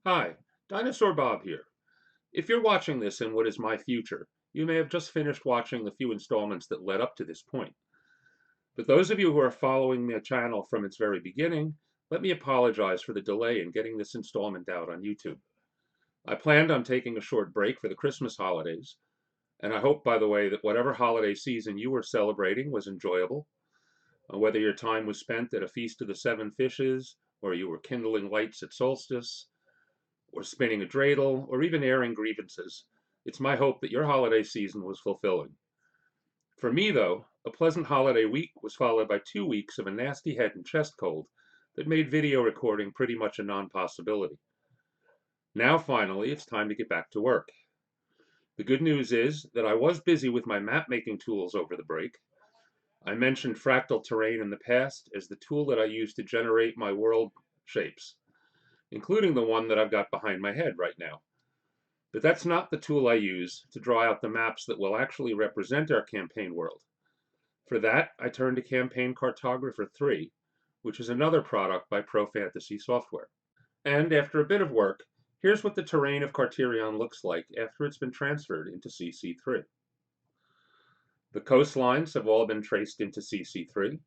Hi, Dinosaur Bob here. If you're watching this in what is my future, you may have just finished watching the few installments that led up to this point. But those of you who are following the channel from its very beginning, let me apologize for the delay in getting this installment out on YouTube. I planned on taking a short break for the Christmas holidays, and I hope, by the way, that whatever holiday season you were celebrating was enjoyable, whether your time was spent at a Feast of the Seven Fishes, or you were kindling lights at solstice, or spinning a dreidel, or even airing grievances. It's my hope that your holiday season was fulfilling. For me, though, a pleasant holiday week was followed by 2 weeks of a nasty head and chest cold that made video recording pretty much a non-possibility. Now, finally, it's time to get back to work. The good news is that I was busy with my map-making tools over the break. I mentioned fractal terrain in the past as the tool that I use to generate my world shapes, including the one that I've got behind my head right now. But that's not the tool I use to draw out the maps that will actually represent our campaign world. For that, I turn to Campaign Cartographer 3, which is another product by Pro Fantasy Software. And after a bit of work, here's what the terrain of Cartyrion looks like after it's been transferred into CC3. The coastlines have all been traced into CC3.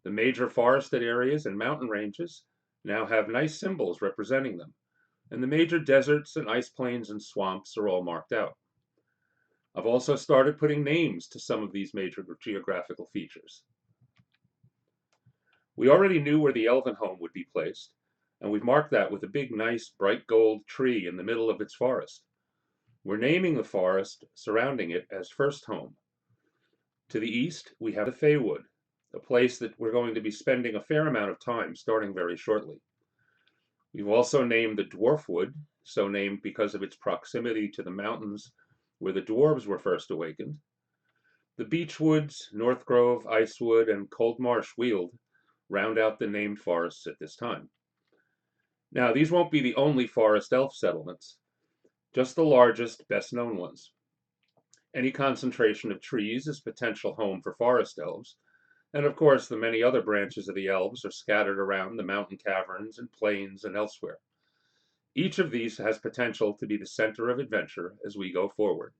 The major forested areas and mountain ranges now have nice symbols representing them, and the major deserts and ice plains and swamps are all marked out. I've also started putting names to some of these major geographical features. We already knew where the elven home would be placed, and we've marked that with a big, nice, bright gold tree in the middle of its forest. We're naming the forest surrounding it as First Home. To the east, we have the Feywood, a place that we're going to be spending a fair amount of time starting very shortly. We've also named the Dwarfwood, so named because of its proximity to the mountains where the dwarves were first awakened. The Beechwoods, Northgrove, Icewood, and Cold Marsh Weald round out the named forests at this time. Now, these won't be the only forest elf settlements, just the largest, best-known ones. Any concentration of trees is potential home for forest elves, and of course the many other branches of the elves are scattered around the mountain caverns and plains and elsewhere. Each of these has potential to be the center of adventure as we go forward.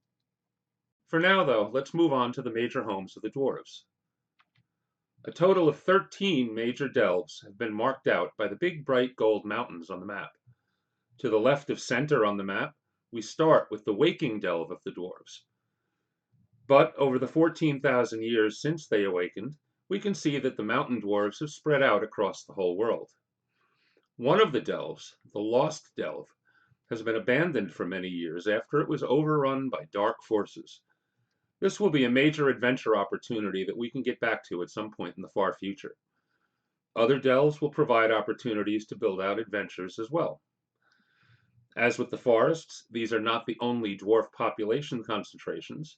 For now, though, let's move on to the major homes of the dwarves. A total of 13 major delves have been marked out by the big bright gold mountains on the map. To the left of center on the map, we start with the waking delve of the dwarves. But over the 14,000 years since they awakened, we can see that the mountain dwarves have spread out across the whole world. One of the delves, the Lost Delve, has been abandoned for many years after it was overrun by dark forces. This will be a major adventure opportunity that we can get back to at some point in the far future. Other delves will provide opportunities to build out adventures as well. As with the forests, these are not the only dwarf population concentrations.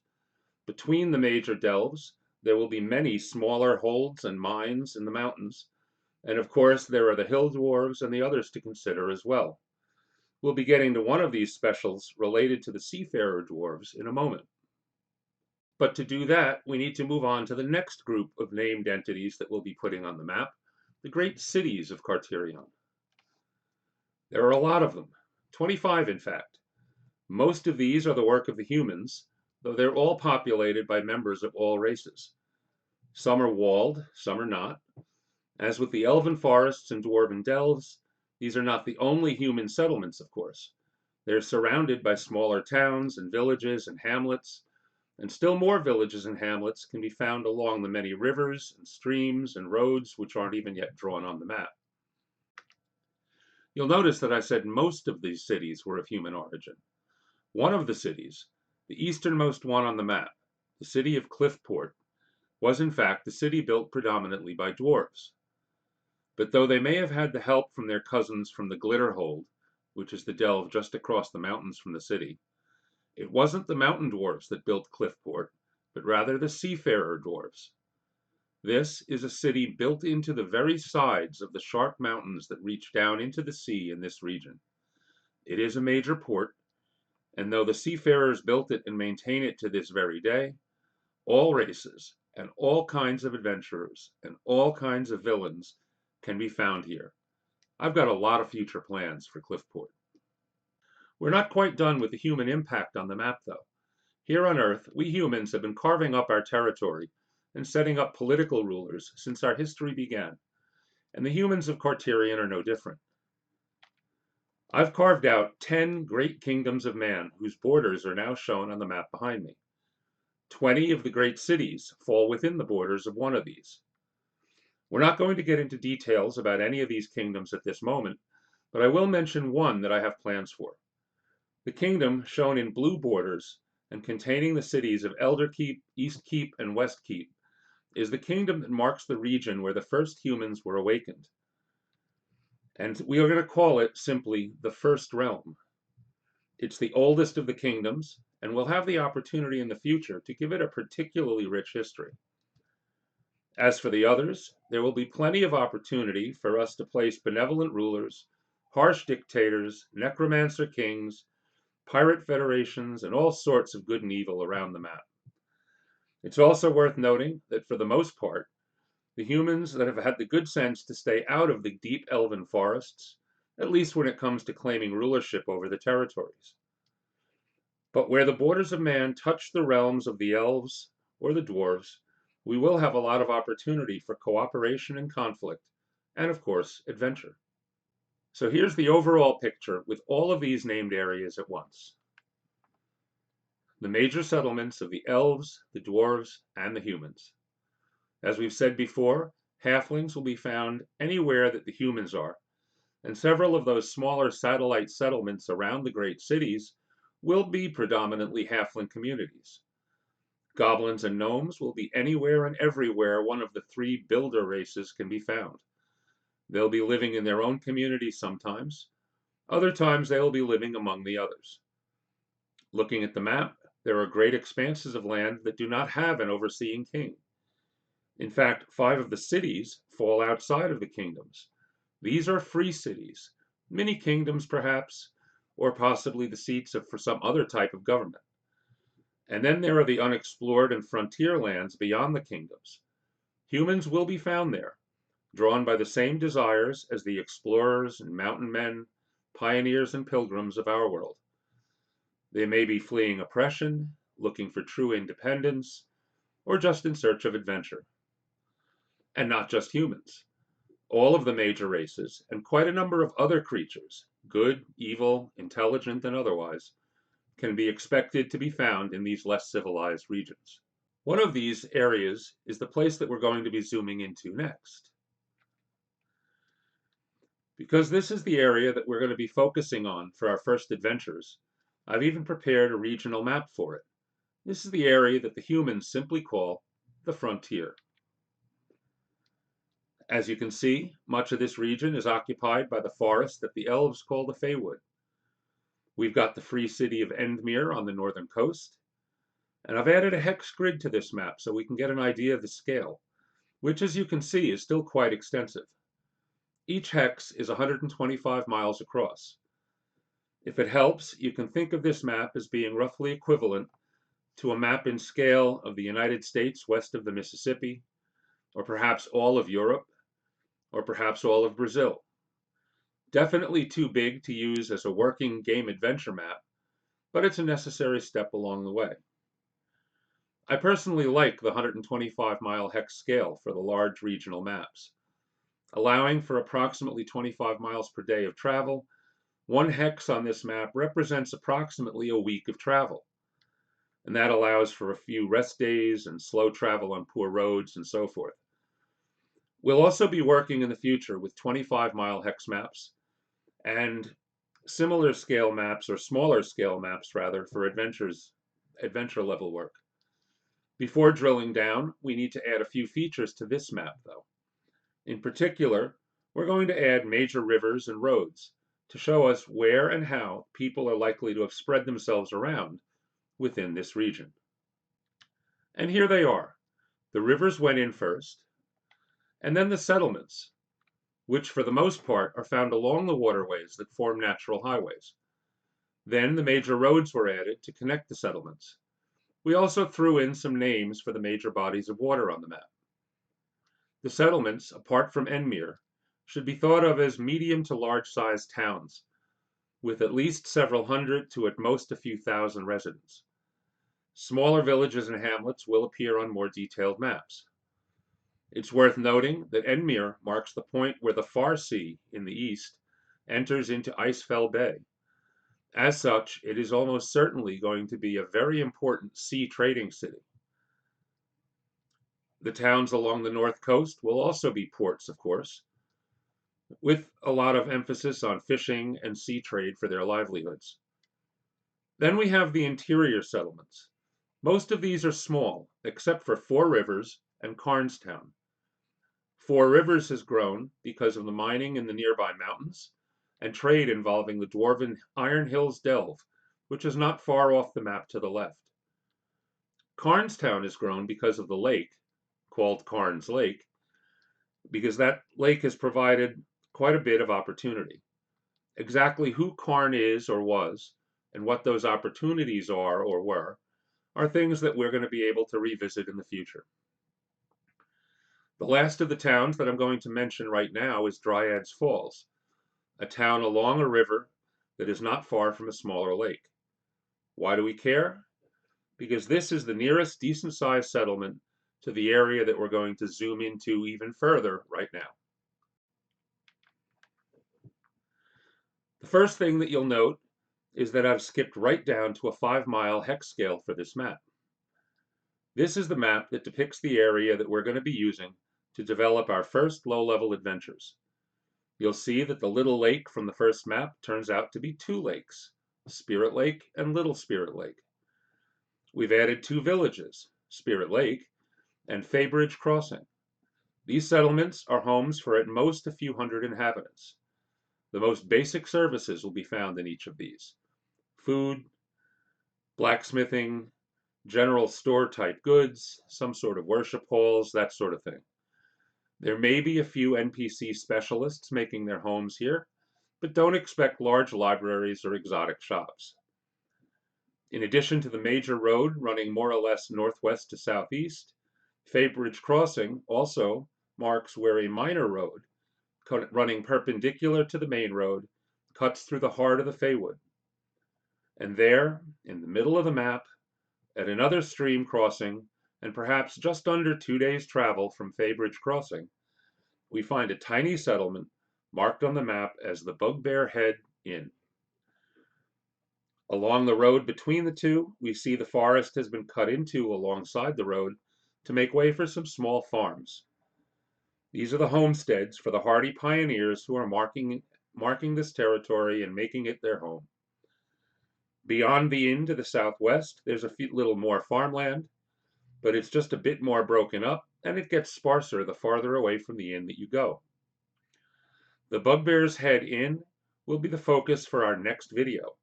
Between the major delves, there will be many smaller holds and mines in the mountains, and of course there are the hill dwarves and the others to consider as well. We'll be getting to one of these specials related to the seafarer dwarves in a moment. But to do that, we need to move on to the next group of named entities that we'll be putting on the map, the great cities of Cartyrion. There are a lot of them, 25 in fact. Most of these are the work of the humans, though they're all populated by members of all races. Some are walled, some are not. As with the elven forests and dwarven delves, these are not the only human settlements, of course. They're surrounded by smaller towns and villages and hamlets, and still more villages and hamlets can be found along the many rivers and streams and roads which aren't even yet drawn on the map. You'll notice that I said most of these cities were of human origin. One of the cities, the easternmost one on the map, the city of Cliffport, was in fact the city built predominantly by dwarves. But though they may have had the help from their cousins from the Glitterhold, which is the delve just across the mountains from the city, it wasn't the mountain dwarves that built Cliffport, but rather the seafarer dwarves. This is a city built into the very sides of the sharp mountains that reach down into the sea in this region. It is a major port, and though the seafarers built it and maintain it to this very day, all races and all kinds of adventurers and all kinds of villains can be found here. I've got a lot of future plans for Cliffport. We're not quite done with the human impact on the map, though. Here on Earth, we humans have been carving up our territory and setting up political rulers since our history began, and the humans of Cartyrion are no different. I've carved out 10 great kingdoms of man whose borders are now shown on the map behind me. 20 of the great cities fall within the borders of one of these. We're not going to get into details about any of these kingdoms at this moment, but I will mention one that I have plans for. The kingdom shown in blue borders and containing the cities of Elderkeep, Eastkeep, and Westkeep is the kingdom that marks the region where the first humans were awakened. And we are going to call it simply the First Realm. It's the oldest of the kingdoms, and we'll have the opportunity in the future to give it a particularly rich history. As for the others, there will be plenty of opportunity for us to place benevolent rulers, harsh dictators, necromancer kings, pirate federations, and all sorts of good and evil around the map. It's also worth noting that for the most part, the humans that have had the good sense to stay out of the deep elven forests, at least when it comes to claiming rulership over the territories. But where the borders of man touch the realms of the elves or the dwarves, we will have a lot of opportunity for cooperation and conflict, and of course, adventure. So here's the overall picture with all of these named areas at once. The major settlements of the elves, the dwarves, and the humans. As we've said before, halflings will be found anywhere that the humans are, and several of those smaller satellite settlements around the great cities will be predominantly halfling communities. Goblins and gnomes will be anywhere and everywhere one of the three builder races can be found. They'll be living in their own communities sometimes. Other times they will be living among the others. Looking at the map, there are great expanses of land that do not have an overseeing king. In fact, 5 of the cities fall outside of the kingdoms. These are free cities, mini kingdoms perhaps, or possibly the seats for some other type of government. And then there are the unexplored and frontier lands beyond the kingdoms. Humans will be found there, drawn by the same desires as the explorers and mountain men, pioneers and pilgrims of our world. They may be fleeing oppression, looking for true independence, or just in search of adventure. And not just humans. All of the major races, and quite a number of other creatures, good, evil, intelligent, and otherwise, can be expected to be found in these less civilized regions. One of these areas is the place that we're going to be zooming into next. Because this is the area that we're going to be focusing on for our first adventures, I've even prepared a regional map for it. This is the area that the humans simply call the frontier. As you can see, much of this region is occupied by the forest that the elves call the Feywood. We've got the free city of Endmere on the northern coast, and I've added a hex grid to this map so we can get an idea of the scale, which as you can see is still quite extensive. Each hex is 125 miles across. If it helps, you can think of this map as being roughly equivalent to a map in scale of the United States west of the Mississippi, or perhaps all of Europe, or perhaps all of Brazil. Definitely too big to use as a working game adventure map, but it's a necessary step along the way. I personally like the 125-mile hex scale for the large regional maps. Allowing for approximately 25 miles per day of travel, one hex on this map represents approximately a week of travel. And that allows for a few rest days and slow travel on poor roads and so forth. We'll also be working in the future with 25-mile hex maps and similar scale maps, or smaller scale maps rather, for adventure level work. Before drilling down, we need to add a few features to this map though. In particular, we're going to add major rivers and roads to show us where and how people are likely to have spread themselves around within this region. And here they are. The rivers went in first, and then the settlements, which for the most part are found along the waterways that form natural highways. Then the major roads were added to connect the settlements. We also threw in some names for the major bodies of water on the map. The settlements, apart from Enmere, should be thought of as medium to large-sized towns, with at least several hundred to at most a few thousand residents. Smaller villages and hamlets will appear on more detailed maps. It's worth noting that Enmere marks the point where the Far Sea in the east enters into Icefell Bay. As such, it is almost certainly going to be a very important sea trading city. The towns along the north coast will also be ports, of course, with a lot of emphasis on fishing and sea trade for their livelihoods. Then we have the interior settlements. Most of these are small, except for Four Rivers and Carnstown. Four Rivers has grown because of the mining in the nearby mountains and trade involving the dwarven Iron Hills Delve, which is not far off the map to the left. Carnstown has grown because of the lake, called Carnes Lake, because that lake has provided quite a bit of opportunity. Exactly who Carn is or was, and what those opportunities are or were, are things that we're going to be able to revisit in the future. The last of the towns that I'm going to mention right now is Dryad's Falls, a town along a river that is not far from a smaller lake. Why do we care? Because this is the nearest decent-sized settlement to the area that we're going to zoom into even further right now. The first thing that you'll note is that I've skipped right down to a 5-mile hex scale for this map. This is the map that depicts the area that we're going to be using to develop our first low-level adventures. You'll see that the little lake from the first map turns out to be 2 lakes, Spirit Lake and Little Spirit Lake. We've added 2 villages, Spirit Lake and Faybridge Crossing. These settlements are homes for at most a few hundred inhabitants. The most basic services will be found in each of these: food, blacksmithing, general store type goods, some sort of worship halls, that sort of thing. There may be a few NPC specialists making their homes here, but don't expect large libraries or exotic shops. In addition to the major road running more or less northwest to southeast, Faybridge Crossing also marks where a minor road, running perpendicular to the main road, cuts through the heart of the Feywood. And there, in the middle of the map, at another stream crossing, and perhaps just under 2 days' travel from Faybridge Crossing, we find a tiny settlement marked on the map as the Bugbear Head Inn. Along the road between the two, we see the forest has been cut into alongside the road to make way for some small farms. These are the homesteads for the hardy pioneers who are marking this territory and making it their home. Beyond the inn to the southwest, there's a little more farmland, but it's just a bit more broken up, and it gets sparser the farther away from the inn that you go. The Bugbear's Head Inn will be the focus for our next video,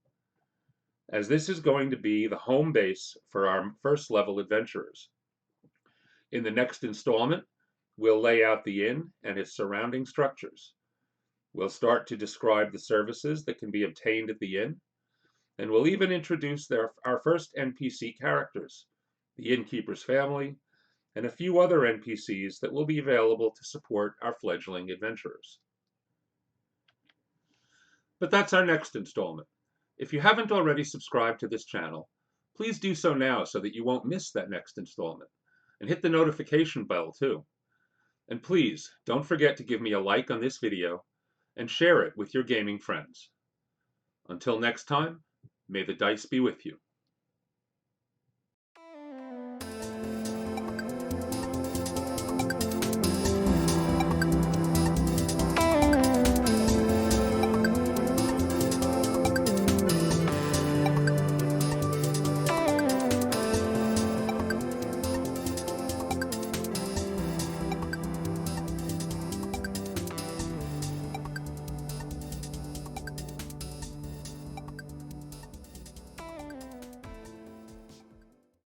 as this is going to be the home base for our first level adventurers. In the next installment, we'll lay out the inn and its surrounding structures. We'll start to describe the services that can be obtained at the inn, and we'll even introduce our first NPC characters, the innkeeper's family, and a few other NPCs that will be available to support our fledgling adventurers. But that's our next installment. If you haven't already subscribed to this channel, please do so now so that you won't miss that next installment. And hit the notification bell too. And please, don't forget to give me a like on this video and share it with your gaming friends. Until next time, may the dice be with you.